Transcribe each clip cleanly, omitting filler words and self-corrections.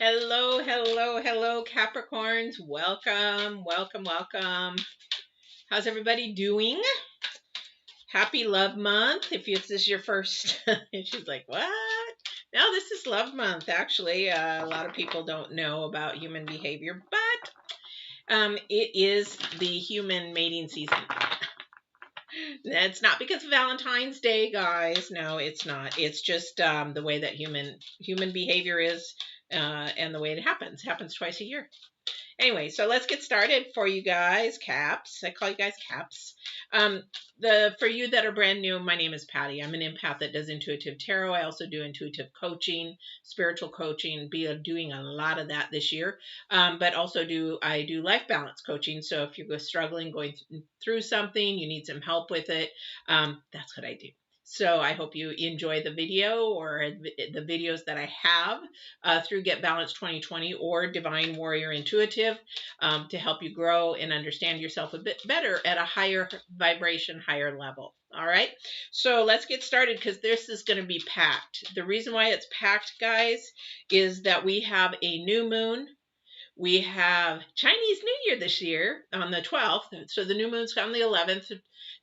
Hello, hello, hello, Capricorns. Welcome, welcome, welcome. How's everybody doing? Happy Love Month. If this is your first, she's like, what? No, this is Love Month, actually. A lot of people don't know about human behavior, but it is the human mating season. It's not because of Valentine's Day, guys. No, it's not. It's just the way that human behavior is, and the way it happens. It happens twice a year. Anyway, so let's get started for you guys. Caps. I call you guys Caps. For you that are brand new, my name is Patty. I'm an empath that does intuitive tarot. I also do intuitive coaching, spiritual coaching. Be doing a lot of that this year. But also I do life balance coaching. So if you're struggling, going through something, you need some help with it, that's what I do. So I hope you enjoy the video or the videos that I have through Get Balanced 2020 or Divine Warrior Intuitive to help you grow and understand yourself a bit better at a higher vibration, higher level. All right. So let's get started because this is going to be packed. The reason why it's packed, guys, is that we have a new moon. We have Chinese New Year this year on the 12th. So the new moon's on the 11th,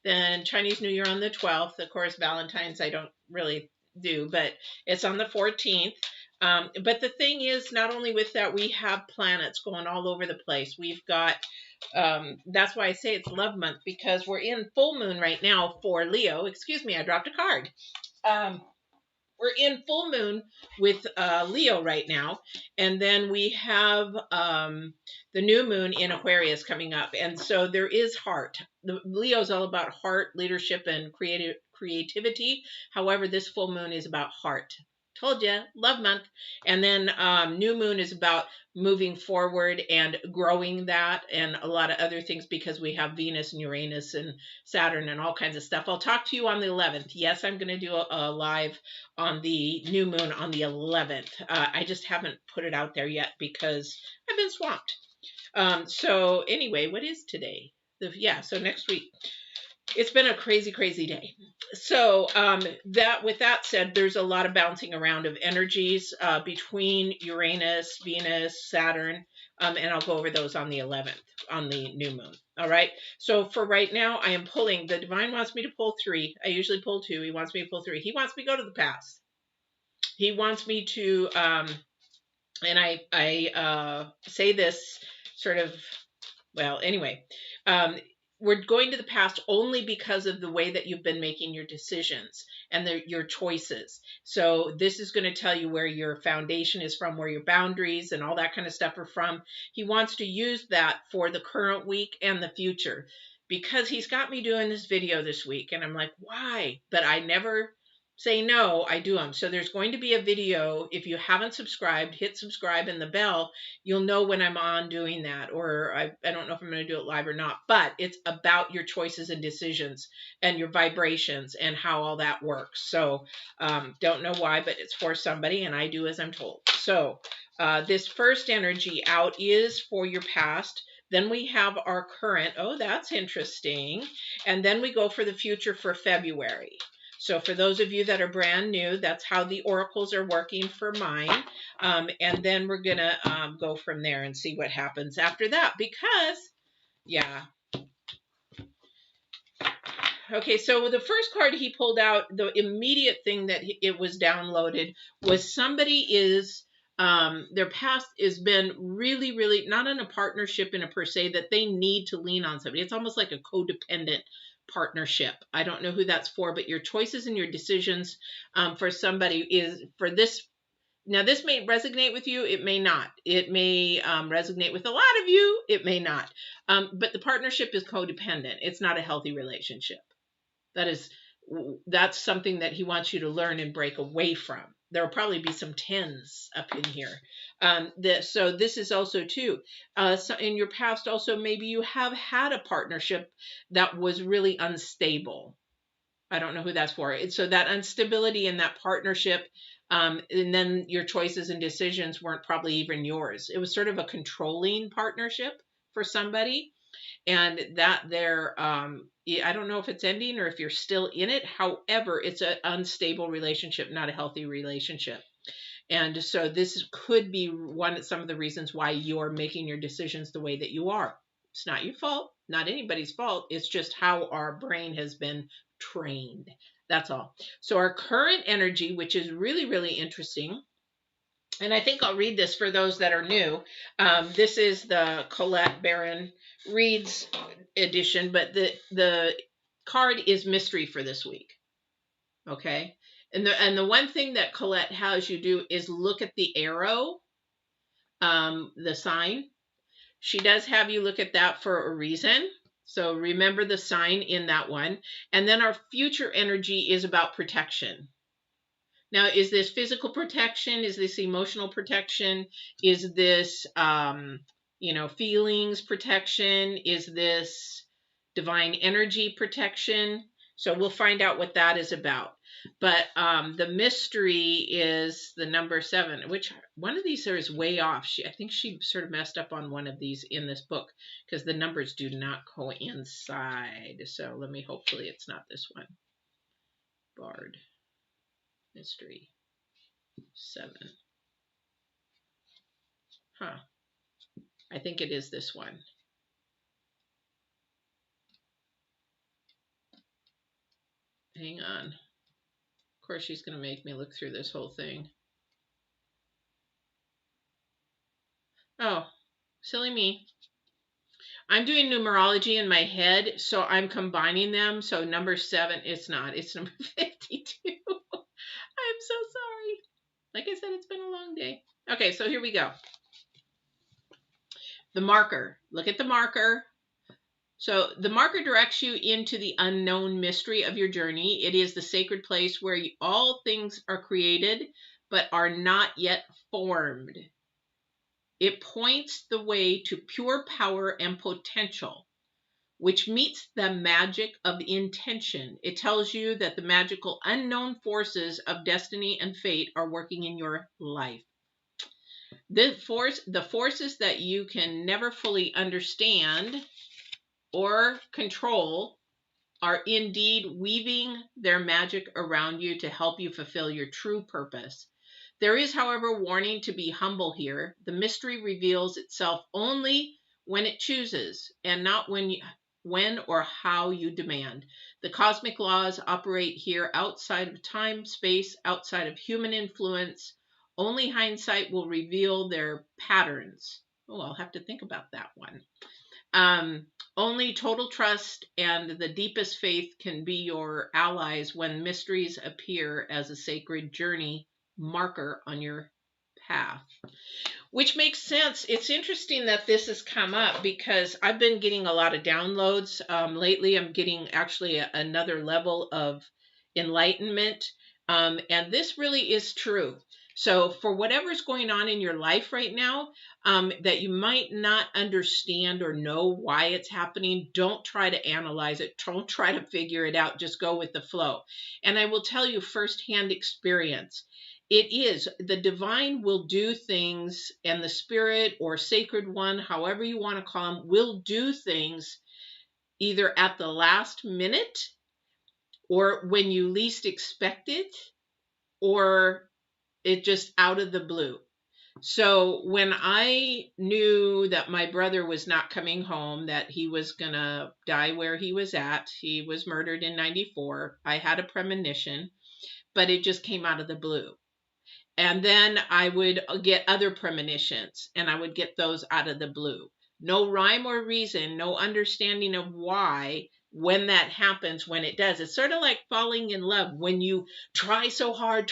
then Chinese New Year on the 12th. Of course, Valentine's I don't really do, but it's on the 14th. But the thing is, not only with that, we have planets going all over the place. We've got, that's why I say it's Love Month, because we're in full moon right now for Leo. Excuse me, I dropped a card. We're in full moon with Leo right now. And then we have the new moon in Aquarius coming up. And so there is heart. The Leo's all about heart, leadership, and creativity. However, this full moon is about heart. Told you, Love Month. And then new moon is about moving forward and growing that and a lot of other things because we have Venus and Uranus and Saturn and all kinds of stuff. I'll talk to you on the 11th. Yes, I'm going to do a live on the new moon on the 11th. I just haven't put it out there yet because I've been swamped. So anyway, what is today? So next week. It's been a crazy, crazy day. So with that said, there's a lot of bouncing around of energies between Uranus, Venus, Saturn, and I'll go over those on the 11th, on the new moon. All right. So for right now, I am pulling. The divine wants me to pull 3. I usually pull 2. He wants me to pull 3. He wants me to go to the past. He wants me to, and I say this sort of, well, anyway. We're going to the past only because of the way that you've been making your decisions and your choices. So this is going to tell you where your foundation is from, where your boundaries and all that kind of stuff are from. He wants to use that for the current week and the future because he's got me doing this video this week. And I'm like, why? But I never say no, I do them. So there's going to be a video. If you haven't subscribed, hit subscribe and the bell. You'll know when I'm on doing that. Or I don't know if I'm going to do it live or not. But it's about your choices and decisions and your vibrations and how all that works. So don't know why, but it's for somebody and I do as I'm told. So this first energy out is for your past. Then we have our current. Oh, that's interesting. And then we go for the future for February. So for those of you that are brand new, that's how the oracles are working for mine. And then we're going to go from there and see what happens after that because, yeah. Okay, so the first card he pulled out, the immediate thing that it was downloaded was somebody is, their past has been really, really not in a partnership in a per se that they need to lean on somebody. It's almost like a codependent partnership. I don't know who that's for, but your choices and your decisions for somebody is for this. Now, this may resonate with you. It may not. It may resonate with a lot of you. It may not. But the partnership is codependent. It's not a healthy relationship. That's something that he wants you to learn and break away from. There will probably be some 10s up in here. So this is also too, so in your past also, maybe you have had a partnership that was really unstable. I don't know who that's for. So that instability in that partnership, and then your choices and decisions weren't probably even yours. It was sort of a controlling partnership for somebody. And that I don't know if it's ending or if you're still in it. However, it's an unstable relationship, not a healthy relationship. And so this could be some of the reasons why you're making your decisions the way that you are. It's not your fault, not anybody's fault. It's just how our brain has been trained. That's all. So our current energy, which is really, really interesting, and I think I'll read this for those that are new. This is the Colette Baron-Reid's edition, but the card is mystery for this week. Okay, and the one thing that Colette has you do is look at the arrow, the sign. She does have you look at that for a reason. So remember the sign in that one. And then our future energy is about protection. Now, is this physical protection? Is this emotional protection? Is this, feelings protection? Is this divine energy protection? So we'll find out what that is about. But the mystery is the number 7, which one of these is way off. I think she sort of messed up on one of these in this book because the numbers do not coincide. So hopefully it's not this one. Bard. Mystery 7. Huh. I think it is this one. Hang on. Of course, she's going to make me look through this whole thing. Oh, silly me. I'm doing numerology in my head, so I'm combining them. So number 7, it's not. It's number 52. I'm so sorry. Like I said, it's been a long day. Okay, so here we go. The marker. Look at the marker. So the marker directs you into the unknown mystery of your journey. It is the sacred place where all things are created, but are not yet formed. It points the way to pure power and potential, which meets the magic of intention. It tells you that the magical unknown forces of destiny and fate are working in your life. The forces that you can never fully understand or control are indeed weaving their magic around you to help you fulfill your true purpose. There is, however, warning to be humble here. The mystery reveals itself only when it chooses, and not when or how you demand. The cosmic laws operate here outside of time, space, outside of human influence. Only hindsight will reveal their patterns. Oh, I'll have to think about that one. Only total trust and the deepest faith can be your allies when mysteries appear as a sacred journey marker on your path. Which makes sense. It's interesting that this has come up because I've been getting a lot of downloads. Lately, I'm getting actually another level of enlightenment. And this really is true. So for whatever's going on in your life right now, that you might not understand or know why it's happening, don't try to analyze it. Don't try to figure it out. Just go with the flow. And I will tell you firsthand experience. It is, the divine will do things, and the spirit or sacred one, however you want to call them, will do things either at the last minute or when you least expect it, or it just out of the blue. So when I knew that my brother was not coming home, that he was going to die where he was at, he was murdered in 94, I had a premonition, but it just came out of the blue. And then I would get other premonitions, and I would get those out of the blue. No rhyme or reason, no understanding of why, when that happens, when it does. It's sort of like falling in love. When you try so hard,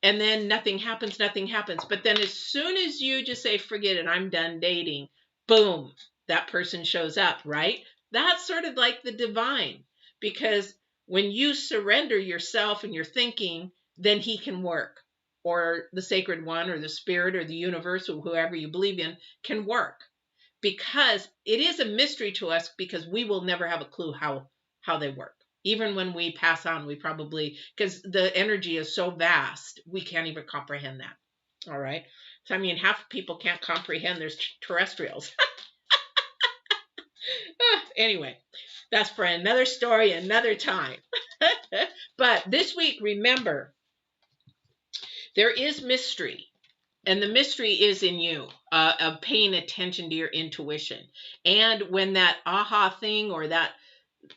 and then nothing happens. But then as soon as you just say, forget it, I'm done dating, boom, that person shows up, right? That's sort of like the divine, because when you surrender yourself and your thinking, then he can work, or the sacred one or the spirit or the universe or whoever you believe in can work, because it is a mystery to us, because we will never have a clue how they work. Even when we pass on, we probably, because the energy is so vast, we can't even comprehend that. All right. So, I mean, half people can't comprehend there's terrestrials. Anyway, that's for another story, another time. But this week, remember, There is mystery. And the mystery is in you, of paying attention to your intuition. And when that aha thing, or that,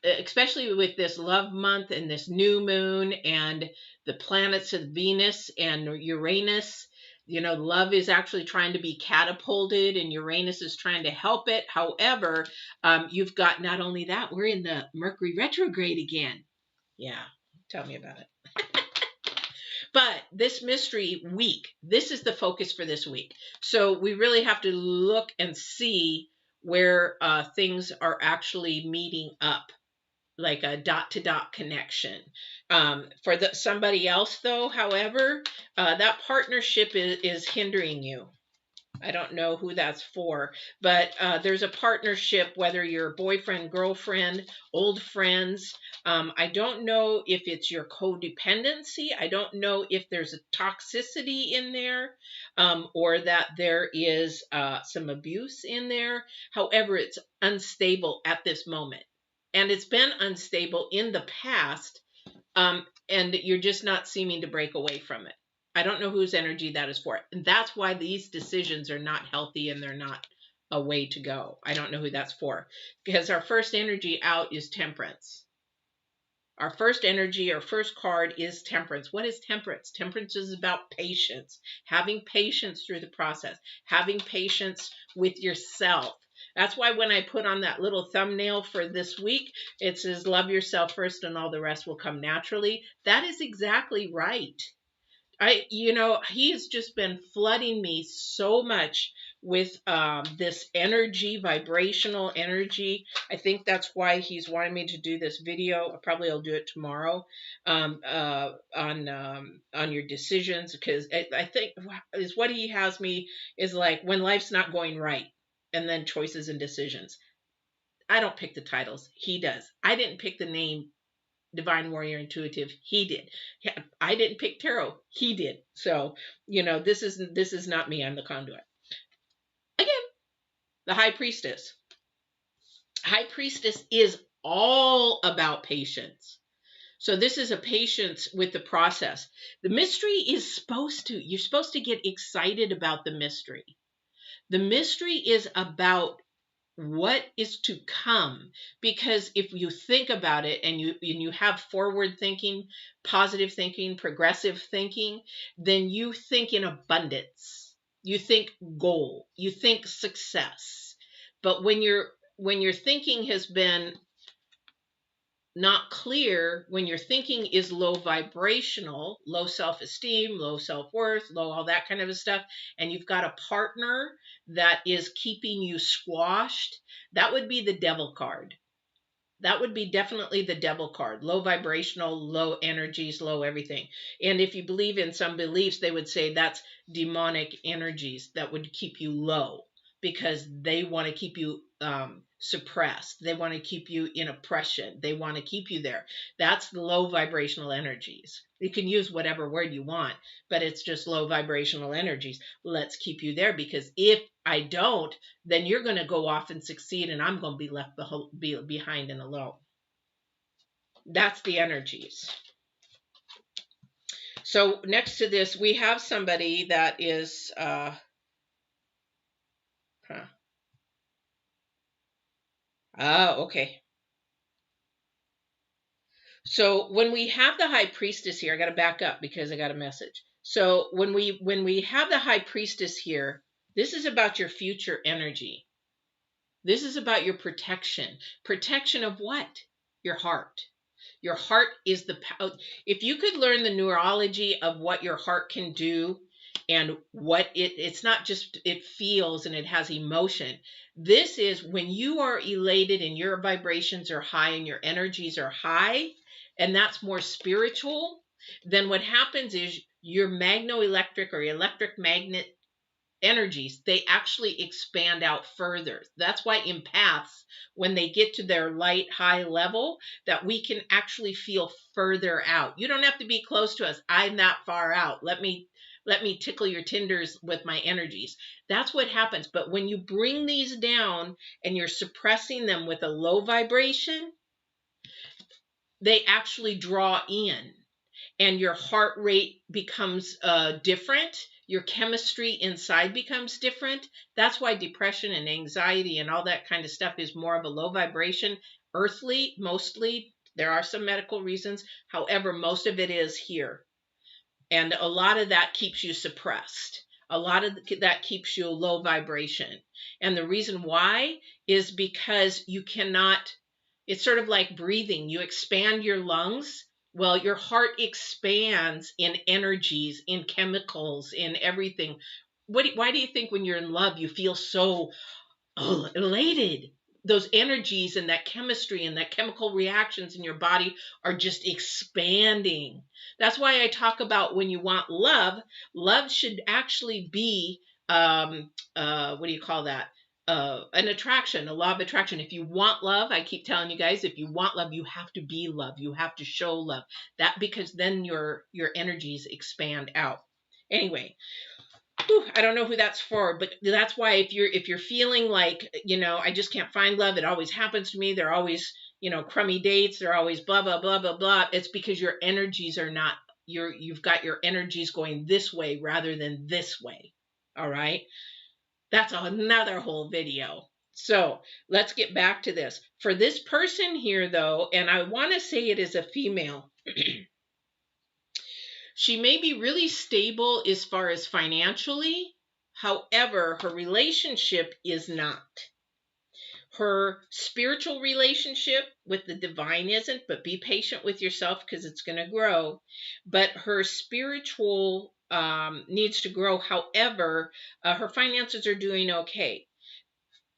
especially with this love month and this new moon and the planets of Venus and Uranus, love is actually trying to be catapulted and Uranus is trying to help it. However, you've got not only that, we're in the Mercury retrograde again. Yeah, tell me about it. But this mystery week, this is the focus for this week. So we really have to look and see where things are actually meeting up, like a dot-to-dot connection. For somebody else, though, however, that partnership is hindering you. I don't know who that's for, but there's a partnership, whether you're boyfriend, girlfriend, old friends. I don't know if it's your codependency. I don't know if there's a toxicity in there, or that there is some abuse in there. However, it's unstable at this moment. And it's been unstable in the past, and you're just not seeming to break away from it. I don't know whose energy that is for. And that's why these decisions are not healthy and they're not a way to go. I don't know who that's for. Because our first energy out is temperance. Our first energy, our first card is temperance. What is temperance? Temperance is about patience. Having patience through the process. Having patience with yourself. That's why when I put on that little thumbnail for this week, it says, love yourself first and all the rest will come naturally. That is exactly right. He's just been flooding me so much with this energy, vibrational energy. I think that's why he's wanting me to do this video. Probably I'll do it tomorrow, on your decisions, because I think is what he has me is like when life's not going right, and then choices and decisions. I don't pick the titles. He does. I didn't pick the name Divine Warrior Intuitive. He did. I didn't pick tarot. He did. So, this is not me. I'm the conduit. Again, the High Priestess. High Priestess is all about patience. So this is a patience with the process. The mystery is you're supposed to get excited about the mystery. The mystery is about what is to come, because if you think about it and you have forward thinking, positive thinking, progressive thinking, then you think in abundance, you think goal, you think success. But when your thinking has been not clear, when your thinking is low vibrational, low self-esteem, low self-worth, low all that kind of stuff, and you've got a partner that is keeping you squashed, that would be the devil card. That would be definitely the devil card. Low vibrational, low energies, low everything. And if you believe in some beliefs, they would say that's demonic energies that would keep you low, because they want to keep you suppressed. They want to keep you in oppression. They want to keep you there. That's the low vibrational energies. You can use whatever word you want, but it's just low vibrational energies. Let's keep you there, because if I don't, then you're going to go off and succeed and I'm going to be left behind and alone. That's the energies. So next to this, we have somebody that is okay. So when we have the High Priestess here, I got to back up because I got a message. So when we have the High Priestess here, this is about your future energy. This is about your protection. Protection of what? Your heart. Your heart is if you could learn the neurology of what your heart can do, and what it's not just it feels and it has emotion. This is when you are elated and your vibrations are high and your energies are high, and that's more spiritual. Then what happens is your magnoelectric or electric magnet energies, they actually expand out further. That's why empaths, when they get to their light high level, that we can actually feel further out. You don't have to be close to us. I'm that far out. Let me tickle your tinders with my energies. That's what happens. But when you bring these down and you're suppressing them with a low vibration, they actually draw in. and your heart rate becomes different. Your chemistry inside becomes different. That's why depression and anxiety and all that kind of stuff is more of a low vibration, earthly, mostly. There are some medical reasons. However, most of it is here. And a lot of that keeps you suppressed. A lot of that keeps you low vibration. And the reason why is because you cannot, it's sort of like breathing. You expand your lungs. Well, your heart expands in energies, in chemicals, in everything. Why do you think when you're in love, you feel so elated? Those energies and that chemistry and that chemical reactions in your body are just expanding. That's why I talk about when you want love, love should actually be, what do you call that? An attraction, a law of attraction. If you want love, I keep telling you guys, if you want love, you have to be love. You have to show love. That, because then your energies expand out. Anyway, I don't know who that's for, but that's why if you're feeling like, I just can't find love, it always happens to me, they're always, crummy dates, they're always blah blah blah blah blah, it's because your energies are not, you've got your energies going this way rather than this way. All right, that's another whole video. So let's get back to this. For this person here though, and I want to say it is a female, she may be really stable as far as financially. However, her relationship is not. Her spiritual relationship with the divine isn't, but be patient with yourself because it's going to grow. But her spiritual needs to grow. However, her finances are doing okay.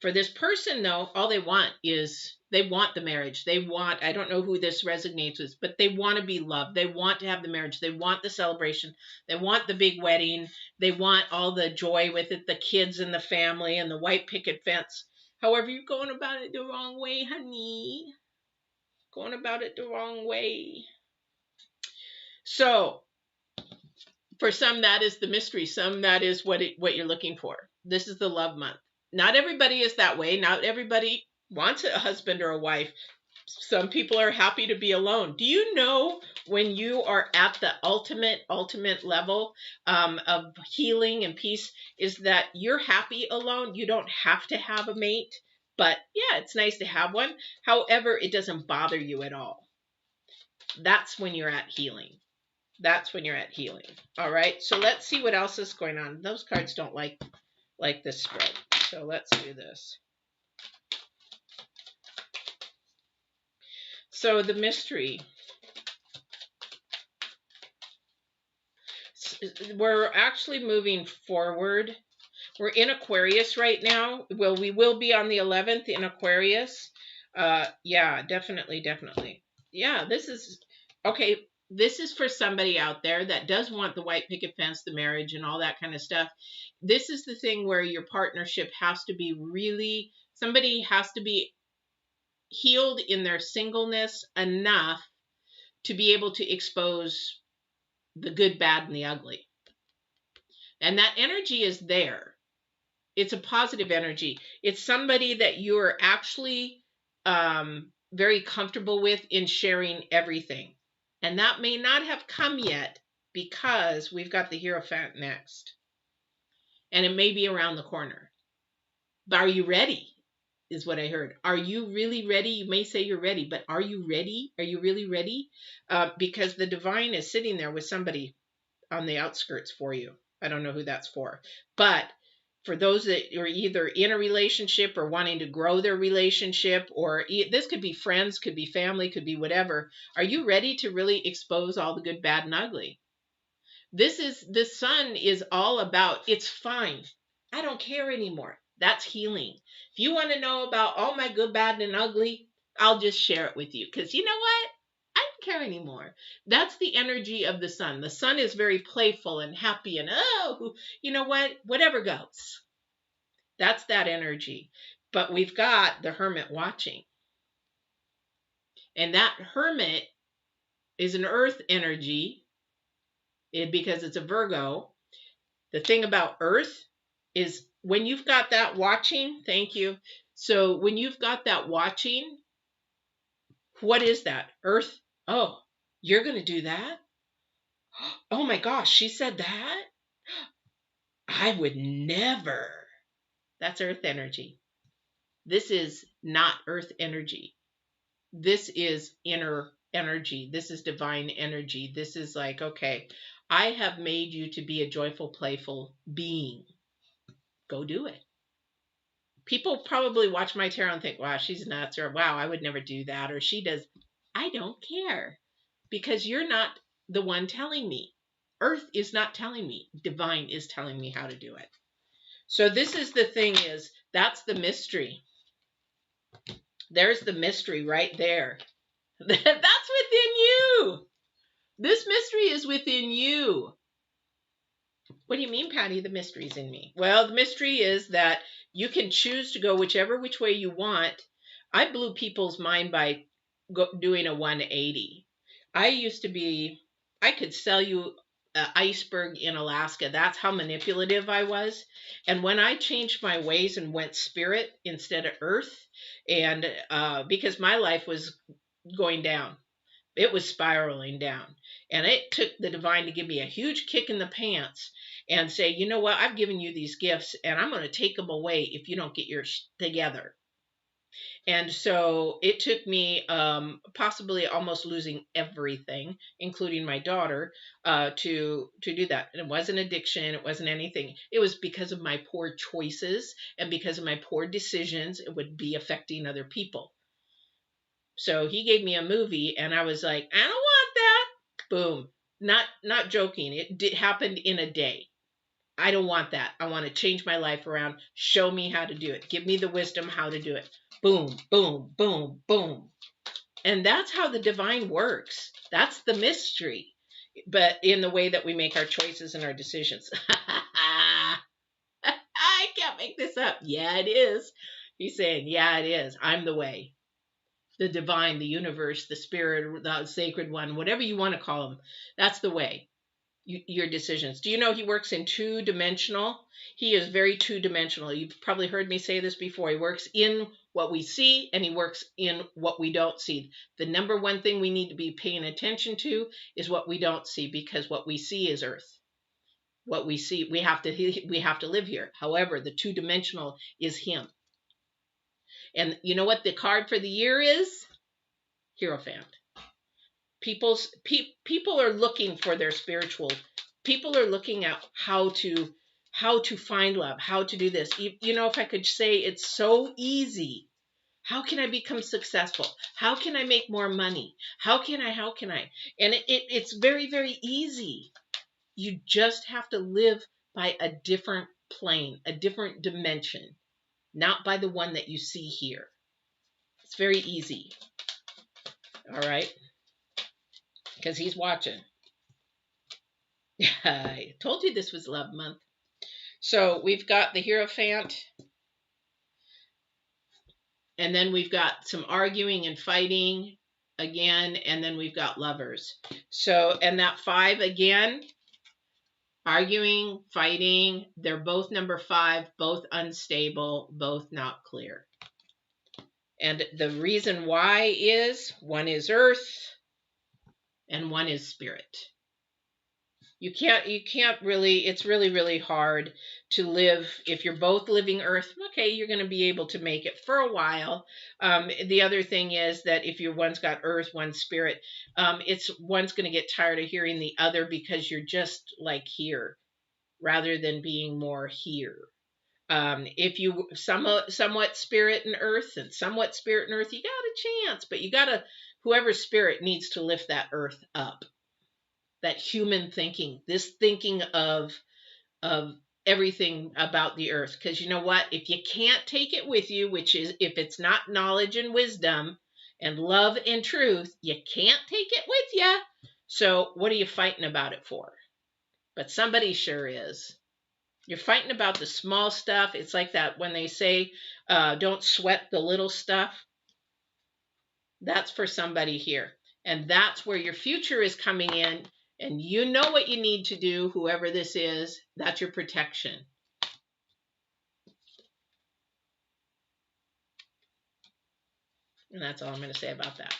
For this person, though, all they want is, they want the marriage. They want, I don't know who this resonates with, but they want to be loved. They want to have the marriage. They want the celebration. They want the big wedding. They want all the joy with it, the kids and the family and the white picket fence. However, you're going about it the wrong way, honey. Going about it the wrong way. So, for some, that is the mystery. Some, that is what you're looking for. This is the love month. Not everybody is that way. Not everybody wants a husband or a wife. Some people are happy to be alone. Do you know when you are at the ultimate level of healing and peace is that you're happy alone? You don't have to have a mate, but yeah, it's nice to have one. However, it doesn't bother you at all. That's when you're at healing. That's when you're at healing. All right, so let's see what else is going on. Those cards don't like this spread. So let's do this. So the mystery. We're actually moving forward. We're in Aquarius right now. Well, we will be on the 11th in Aquarius. Yeah, definitely. Yeah, this is, okay, this is for somebody out there that does want the white picket fence, the marriage, and all that kind of stuff. This is the thing where your partnership has to be really, somebody has to be healed in their singleness enough to be able to expose the good, bad, and the ugly. And that energy is there. It's a positive energy. It's somebody that you're actually very comfortable with in sharing everything. And that may not have come yet because we've got the Hierophant next. And it may be around the corner. But are you ready? Is what I heard. Are you really ready? You may say you're ready, but are you ready? Are you really ready? Because the divine is sitting there with somebody on the outskirts for you. I don't know who that's for. But for those that are either in a relationship or wanting to grow their relationship, or this could be friends, could be family, could be whatever. Are you ready to really expose all the good, bad, and ugly? The sun is all about, it's fine. I don't care anymore. That's healing. If you want to know about all my good, bad, and ugly, I'll just share it with you. Because you know what? I don't care anymore. That's the energy of the sun. The sun is very playful and happy and, oh, you know what? Whatever goes. That's that energy. But we've got the hermit watching. And that hermit is an earth energy because it's a Virgo. The thing about earth is when you've got that watching, thank you. So when you've got that watching, what is that? Earth? Oh, you're going to do that? Oh my gosh, she said that? I would never. That's earth energy. This is not earth energy. This is inner energy. This is divine energy. This is like, okay, I have made you to be a joyful, playful being. Go do it. People probably watch my tarot and think, wow, she's nuts, or wow, I would never do that, or she does. I don't care, because you're not the one telling me. Earth is not telling me. Divine is telling me how to do it. So this is the thing, is that's the mystery. There's the mystery right there. That's within you. This mystery is within you. What do you mean, Patty? The mystery's in me. Well, the mystery is that you can choose to go which way you want. I blew people's mind by doing a 180. I could sell you an iceberg in Alaska. That's how manipulative I was. And when I changed my ways and went spirit instead of earth, and because my life was going down, it was spiraling down. And it took the divine to give me a huge kick in the pants and say, you know what, I've given you these gifts and I'm going to take them away if you don't get yours together. And so it took me possibly almost losing everything, including my daughter, to do that. And it wasn't addiction. It wasn't anything. It was because of my poor choices and because of my poor decisions. It would be affecting other people. So he gave me a movie and I was like, I don't want that. Boom. Not joking. It happened in a day. I don't want that. I want to change my life around. Show me how to do it. Give me the wisdom how to do it. Boom, boom, boom, boom. And that's how the divine works. That's the mystery. But in the way that we make our choices and our decisions. I can't make this up. Yeah, it is. He's saying, yeah, it is. I'm the way. The divine, the universe, the spirit, the sacred one, whatever you want to call him. That's the way. Your decisions. Do you know he works in two-dimensional? He is very two-dimensional. You've probably heard me say this before. He works in what we see and he works in what we don't see. The number one thing we need to be paying attention to is what we don't see, because what we see is earth. What we see, we have to live here. However, the two-dimensional is him. And you know what the card for the year is? Hierophant. People are looking for their spiritual. People are looking at how to find love, how to do this. You know, if I could say, it's so easy. How can I become successful? How can I make more money? How can I? And it's very, very easy. You just have to live by a different plane, a different dimension, not by the one that you see here. It's very easy. All right. Because he's watching. I told you this was love month. So we've got the Hierophant. And then we've got some arguing and fighting again. And then we've got lovers. So, and that 5 again, arguing, fighting. They're both number 5, both unstable, both not clear. And the reason why is one is earth and one is spirit. You can't really, it's really, really hard to live. If you're both living earth, okay, you're going to be able to make it for a while. The other thing is that if you're one's got earth, one's spirit, one's going to get tired of hearing the other, because you're just like here rather than being more here. If you somewhat spirit and earth and somewhat spirit and earth, you got a chance, but whoever's spirit needs to lift that earth up. That human thinking, this thinking of everything about the earth. Because you know what? If you can't take it with you, which is, if it's not knowledge and wisdom and love and truth, you can't take it with you. So what are you fighting about it for? But somebody sure is. You're fighting about the small stuff. It's like that when they say, don't sweat the little stuff. That's for somebody here. And that's where your future is coming in. And you know what you need to do, whoever this is. That's your protection. And that's all I'm going to say about that.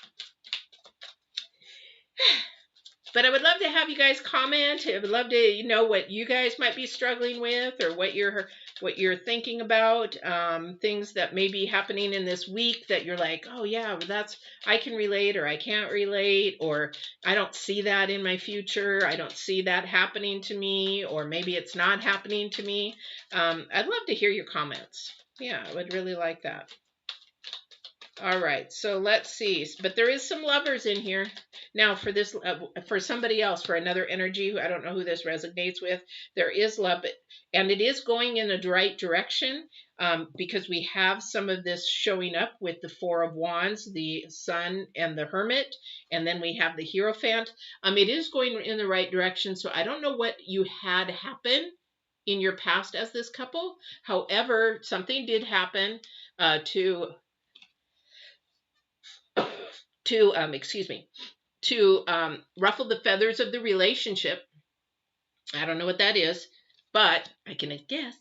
But I would love to have you guys comment. I would love to know what you guys might be struggling with, or what you're thinking about. Things that may be happening in this week that you're like, oh yeah, that's, I can relate, or I can't relate, or I don't see that in my future. I don't see that happening to me, or maybe it's not happening to me. I'd love to hear your comments. Yeah, I would really like that. All right, so let's see. But there is some lovers in here. Now, for this, for somebody else, for another energy, I don't know who this resonates with, there is love, and it is going in the right direction, because we have some of this showing up with the Four of Wands, the Sun, and the Hermit, and then we have the Hierophant. It is going in the right direction, so I don't know what you had happen in your past as this couple. However, something did happen to excuse me, to ruffle the feathers of the relationship. I don't know what that is, but I can guess.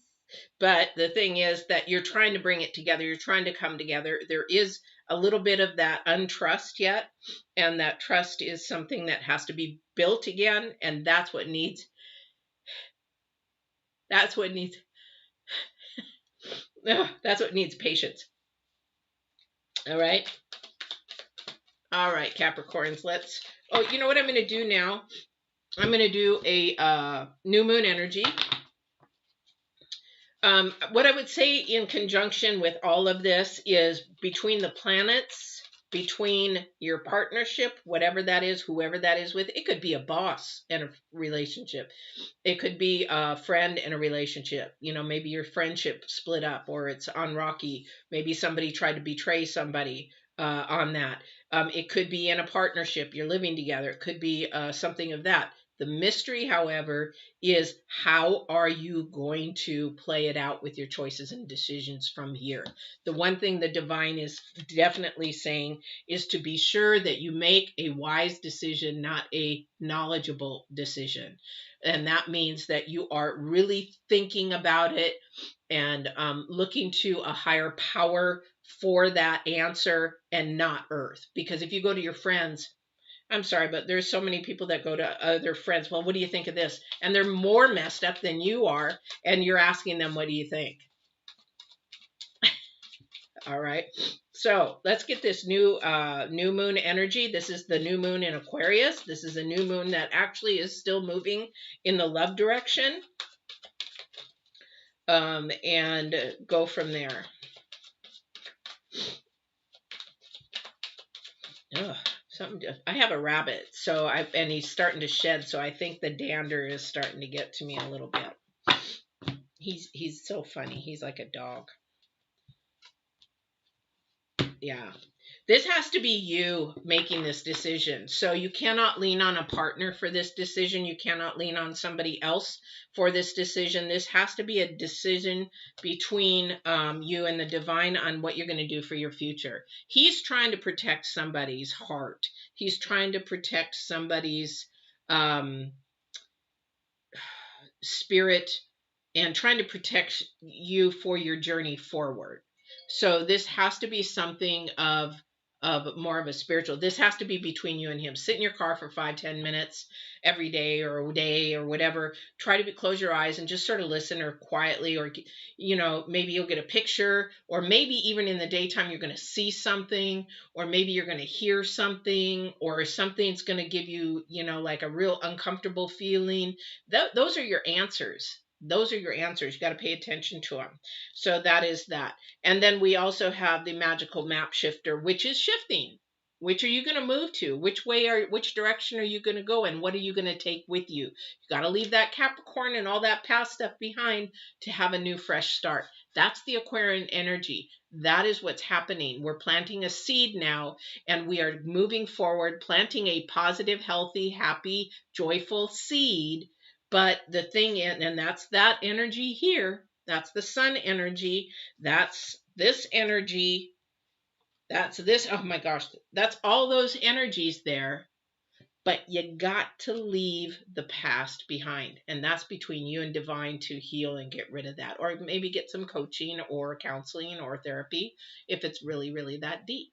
But the thing is that you're trying to bring it together. You're trying to come together. There is a little bit of that untrust yet, and that trust is something that has to be built again, and that's what needs that's what needs patience. All right. All right, Capricorns, let's, oh, you know what I'm going to do now? I'm going to do a new moon energy. What I would say in conjunction with all of this is between the planets, between your partnership, whatever that is, whoever that is with, it could be a boss and a relationship. It could be a friend and a relationship. You know, maybe your friendship split up, or it's on rocky. Maybe somebody tried to betray somebody on that. It could be in a partnership. You're living together. It could be something of that. The mystery, however, is how are you going to play it out with your choices and decisions from here? The one thing the divine is definitely saying is to be sure that you make a wise decision, not a knowledgeable decision. And that means that you are really thinking about it and looking to a higher power for that answer, and not Earth. Because if you go to your friends, I'm sorry, but there's so many people that go to other friends. Well, what do you think of this? And they're more messed up than you are, and you're asking them, what do you think? All right. So let's get this new moon energy. This is the new moon in Aquarius. This is a new moon that actually is still moving in the love direction. And go from there. Ugh, I have a rabbit, and he's starting to shed, so I think the dander is starting to get to me a little bit. He's so funny. He's like a dog. Yeah. This has to be you making this decision. So you cannot lean on a partner for this decision. You cannot lean on somebody else for this decision. This has to be a decision between you and the divine on what you're going to do for your future. He's trying to protect somebody's heart. He's trying to protect somebody's spirit, and trying to protect you for your journey forward. So this has to be something of more of a spiritual. This has to be between you and him. Sit in your car for 5-10 minutes every day, or a day, or whatever. Try to close your eyes and just sort of listen, or quietly, or maybe you'll get a picture, or maybe even in the daytime you're going to see something, or maybe you're going to hear something, or something's going to give you like a real uncomfortable feeling. Those are your answers. Those are your answers. You got to pay attention to them. So that is that. And then we also have the magical map shifter, which is shifting. Which are you going to move to? Which direction are you going to go? And what are you going to take with you? You got to leave that Capricorn and all that past stuff behind to have a new, fresh start. That's the Aquarian energy. That is what's happening. We're planting a seed now, and we are moving forward, planting a positive, healthy, happy, joyful seed. But the thing is, and that's that energy here. That's the sun energy. That's this energy. That's this. Oh my gosh. That's all those energies there. But you got to leave the past behind. And that's between you and divine to heal and get rid of that. Or maybe get some coaching or counseling or therapy if it's really, really that deep.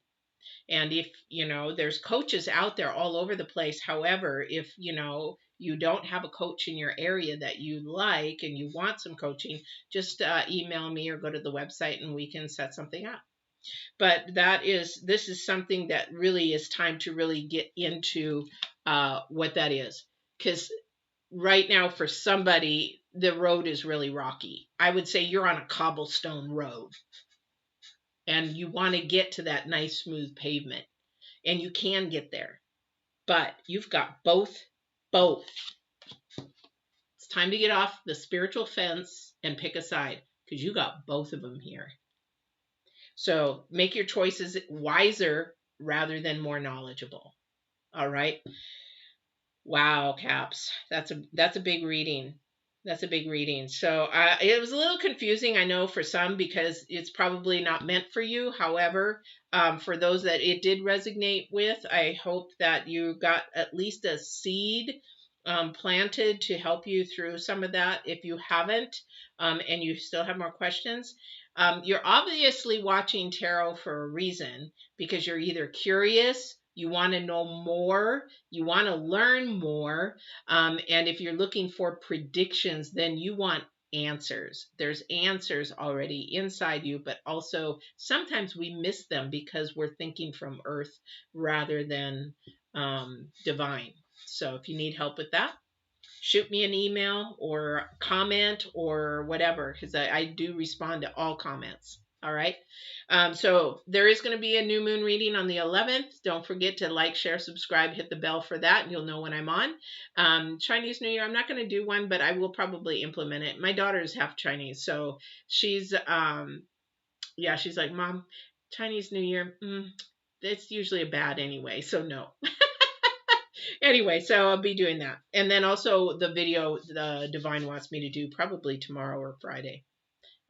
And if, there's coaches out there all over the place. However, if, you don't have a coach in your area that you like and you want some coaching, just email me or go to the website and we can set something up. But this is something that really is time to really get into what that is. Because right now, for somebody, the road is really rocky. I would say you're on a cobblestone road and you want to get to that nice smooth pavement, and you can get there, but you've got both. It's time to get off the spiritual fence and pick a side, because you got both of them here. So make your choices wiser rather than more knowledgeable. All right. Wow, Caps. That's a big reading. That's a big reading. So it was a little confusing, I know, for some, because it's probably not meant for you. However, for those that it did resonate with, I hope that you got at least a seed planted to help you through some of that. If you haven't, and you still have more questions, you're obviously watching tarot for a reason, because you're either curious, you want to know more, you want to learn more, and if you're looking for predictions, then you want answers. There's answers already inside you, but also sometimes we miss them because we're thinking from earth rather than divine. So if you need help with that, shoot me an email or comment or whatever, because I do respond to all comments. All right. So there is going to be a new moon reading on the 11th. Don't forget to like, share, subscribe, hit the bell for that, and you'll know when I'm on. Chinese New Year, I'm not going to do one, but I will probably implement it. My daughter is half Chinese, so she's she's like, Mom, Chinese New Year, it's usually a bad anyway, so no. Anyway, so I'll be doing that. And then also the video the Divine wants me to do probably tomorrow or Friday.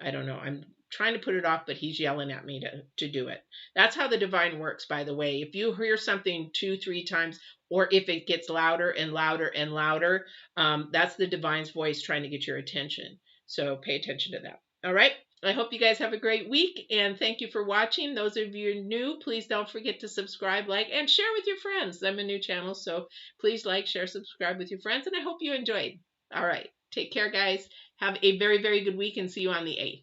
I don't know. I'm trying to put it off, but he's yelling at me to do it. That's how the Divine works, by the way. If you hear something 2-3 times, or if it gets louder and louder and louder, that's the Divine's voice trying to get your attention. So pay attention to that. All right. I hope you guys have a great week, and thank you for watching. Those of you new, please don't forget to subscribe, like, and share with your friends. I'm a new channel, so please like, share, subscribe with your friends, and I hope you enjoyed. All right. Take care, guys. Have a very, very good week, and see you on the 8th.